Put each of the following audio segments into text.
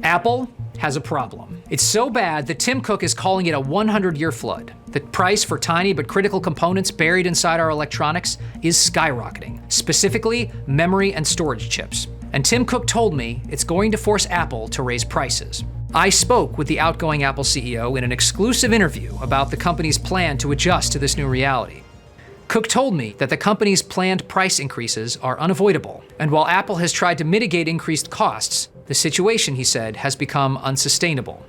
Apple has a problem. It's so bad that Tim Cook is calling it a 100-year flood. The price for tiny but critical components buried inside our electronics is skyrocketing, specifically memory and storage chips. And Tim Cook told me it's going to force Apple to raise prices. I spoke with the outgoing Apple CEO in an exclusive interview about the company's plan to adjust to this new reality. Cook told me that the company's planned price increases are unavoidable, and while Apple has tried to mitigate increased costs, the situation, he said, has become unsustainable.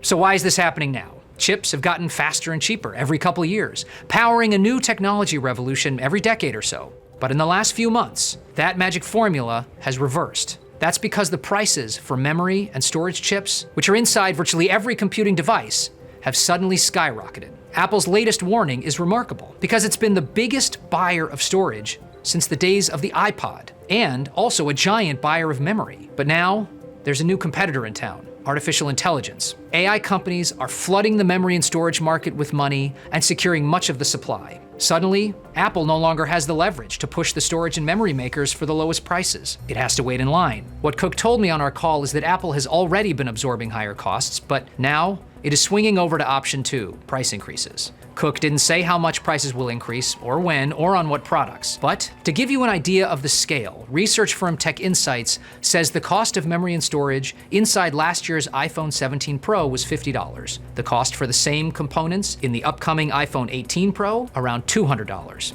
So why is this happening now? Chips have gotten faster and cheaper every couple years, powering a new technology revolution every decade or so. But in the last few months, that magic formula has reversed. That's because the prices for memory and storage chips, which are inside virtually every computing device, have suddenly skyrocketed. Apple's latest warning is remarkable because it's been the biggest buyer of storage since the days of the iPod, and also a giant buyer of memory. But now, there's a new competitor in town, artificial intelligence. AI companies are flooding the memory and storage market with money and securing much of the supply. Suddenly, Apple no longer has the leverage to push the storage and memory makers for the lowest prices. It has to wait in line. What Cook told me on our call is that Apple has already been absorbing higher costs, but now it is swinging over to option 2, price increases. Cook didn't say how much prices will increase, or when, or on what products. But to give you an idea of the scale, research firm TechInsights says the cost of memory and storage inside last year's iPhone 17 Pro was $50. The cost for the same components in the upcoming iPhone 18 Pro, around $200.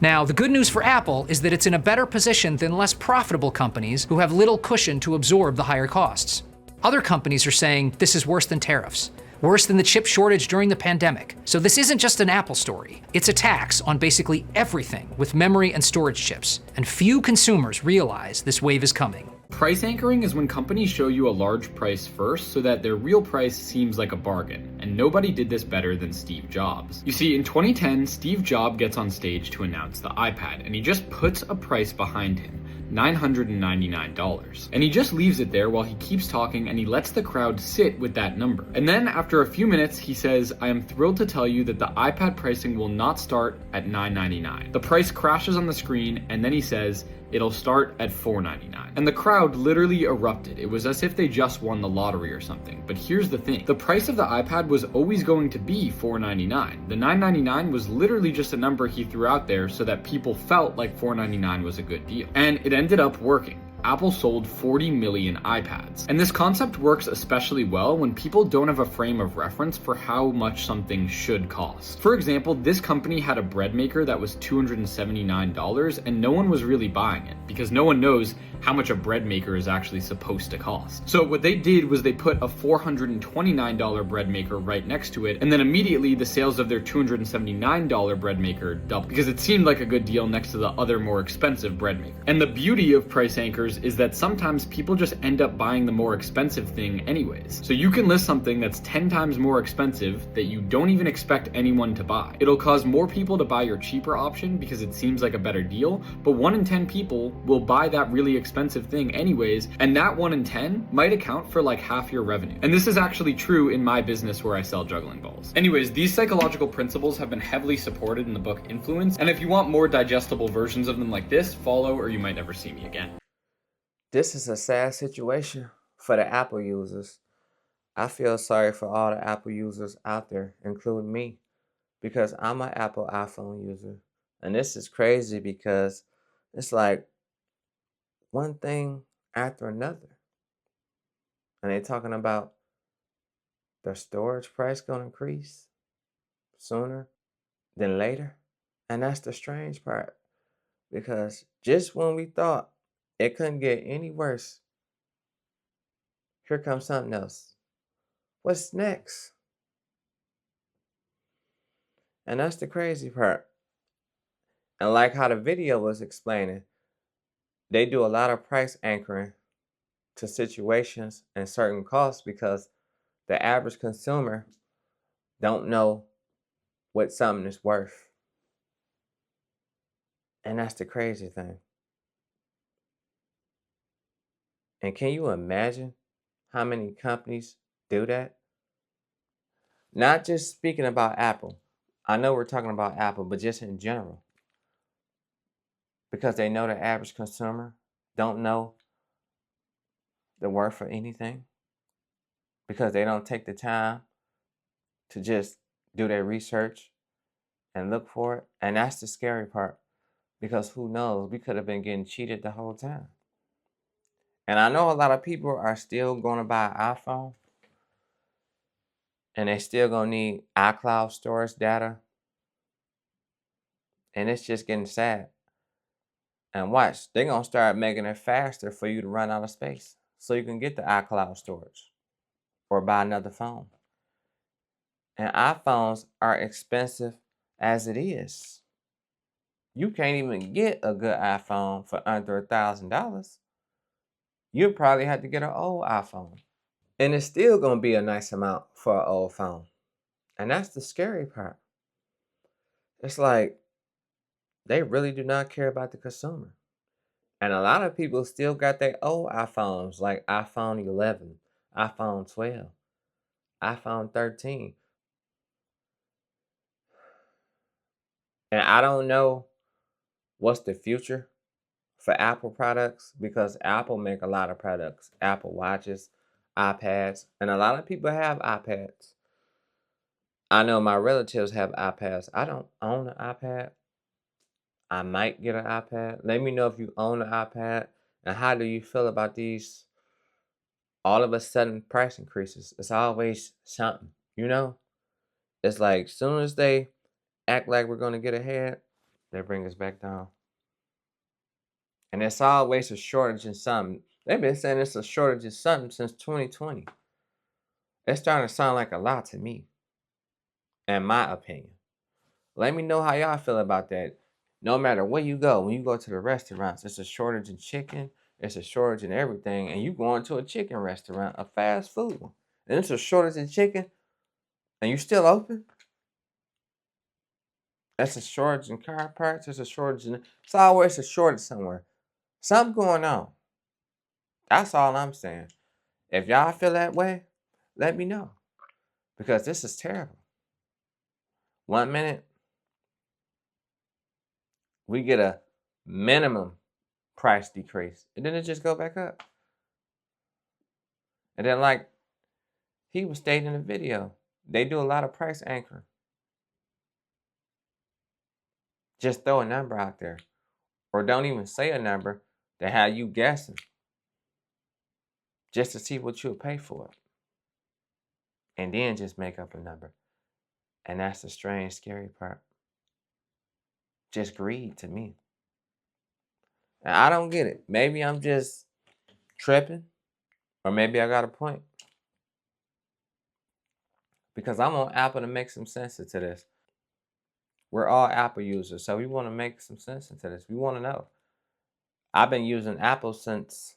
Now, the good news for Apple is that it's in a better position than less profitable companies who have little cushion to absorb the higher costs. Other companies are saying this is worse than tariffs, worse than the chip shortage during the pandemic. So this isn't just an Apple story. It's a tax on basically everything with memory and storage chips. And few consumers realize this wave is coming. Price anchoring is when companies show you a large price first so that their real price seems like a bargain, and nobody did this better than Steve Jobs. You see, in 2010, Steve Jobs gets on stage to announce the iPad, and he just puts a price behind him. $999. And he just leaves it there while he keeps talking, and he lets the crowd sit with that number. And then after a few minutes, he says, "I am thrilled to tell you that the iPad pricing will not start at $999. The price crashes on the screen, and then he says, "It'll start at $499. And the crowd literally erupted. It was as if they just won the lottery or something. But here's the thing. The price of the iPad was always going to be $499. The $999 was literally just a number he threw out there so that people felt like $499 was a good deal. And it ended up working. Apple sold 40 million iPads. And this concept works especially well when people don't have a frame of reference for how much something should cost. For example, this company had a bread maker that was $279 and no one was really buying it because no one knows how much a bread maker is actually supposed to cost. So what they did was they put a $429 bread maker right next to it, and then immediately the sales of their $279 bread maker doubled because it seemed like a good deal next to the other more expensive bread maker. And the beauty of price anchors is that sometimes people just end up buying the more expensive thing anyways. So you can list something that's 10 times more expensive that you don't even expect anyone to buy. It'll cause more people to buy your cheaper option because it seems like a better deal, but 1 in 10 people will buy that really expensive thing anyways, and that 1 in 10 might account for like half your revenue. And this is actually true in my business where I sell juggling balls. Anyways, these psychological principles have been heavily supported in the book Influence, and if you want more digestible versions of them like this, follow or you might never see me again. This is a sad situation for the Apple users. I feel sorry for all the Apple users out there, including me, because I'm an Apple iPhone user. And this is crazy because it's like one thing after another. And they're talking about the storage price going to increase sooner than later. And that's the strange part, because just when we thought it couldn't get any worse, here comes something else. What's next? And that's the crazy part. And like how the video was explaining, they do a lot of price anchoring to situations and certain costs because the average consumer don't know what something is worth. And that's the crazy thing. And can you imagine how many companies do that? Not just speaking about Apple. I know we're talking about Apple, but just in general. Because they know the average consumer don't know the worth of anything. because they don't take the time to just do their research and look for it. And that's the scary part, because who knows? We could have been getting cheated the whole time. And I know a lot of people are still going to buy an iPhone, and they still going to need iCloud storage data. And it's just getting sad. And watch, they're going to start making it faster for you to run out of space so you can get the iCloud storage or buy another phone. And iPhones are expensive as it is. You can't even get a good iPhone for under $1,000. You'll probably have to get an old iPhone. And it's still going to be a nice amount for an old phone. And that's the scary part. It's like they really do not care about the consumer. And a lot of people still got their old iPhones, like iPhone 11, iPhone 12, iPhone 13. And I don't know what's the future for Apple products, because Apple make a lot of products. Apple Watches, iPads, and a lot of people have iPads. I know my relatives have iPads. I don't own an iPad. I might get an iPad. Let me know if you own an iPad, and how do you feel about these all of a sudden price increases? It's always something, you know? It's like soon as they act like we're gonna get ahead, they bring us back down. And it's always a shortage in something. They've been saying it's a shortage in something since 2020. It's starting to sound like a lot to me, in my opinion. Let me know how y'all feel about that. No matter where you go, when you go to the restaurants, it's a shortage in chicken, it's a shortage in everything. And you go into a chicken restaurant, a fast food one, and it's a shortage in chicken, and you still open? That's a shortage in car parts, it's a shortage in, it's always a shortage somewhere. Something going on. That's all I'm saying. If y'all feel that way, let me know. Because this is terrible. 1 minute, we get a minimum price decrease, and then it just go back up. And then, like he was stating in the video, they do a lot of price anchoring. Just throw a number out there, or don't even say a number to have you guessing, just to see what you'll pay for it, and then just make up a number. And that's the strange, scary part. Just greed to me. And I don't get it. Maybe I'm just tripping, or maybe I got a point. Because I want Apple to make some sense into this. We're all Apple users, so we want to make some sense into this. We want to know. I've been using Apple since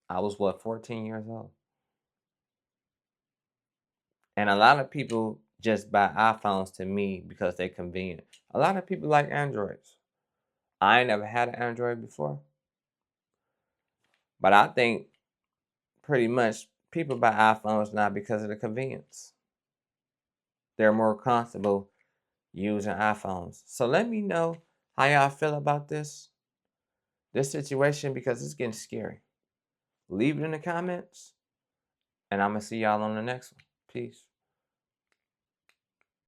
I was, 14 years old. And a lot of people just buy iPhones to me because they're convenient. A lot of people like Androids. I ain't never had an Android before. But I think pretty much people buy iPhones now because of the convenience. They're more comfortable using iPhones. So let me know how y'all feel about this situation, because it's getting scary. Leave it in the comments, and I'm going to see y'all on the next one. Peace.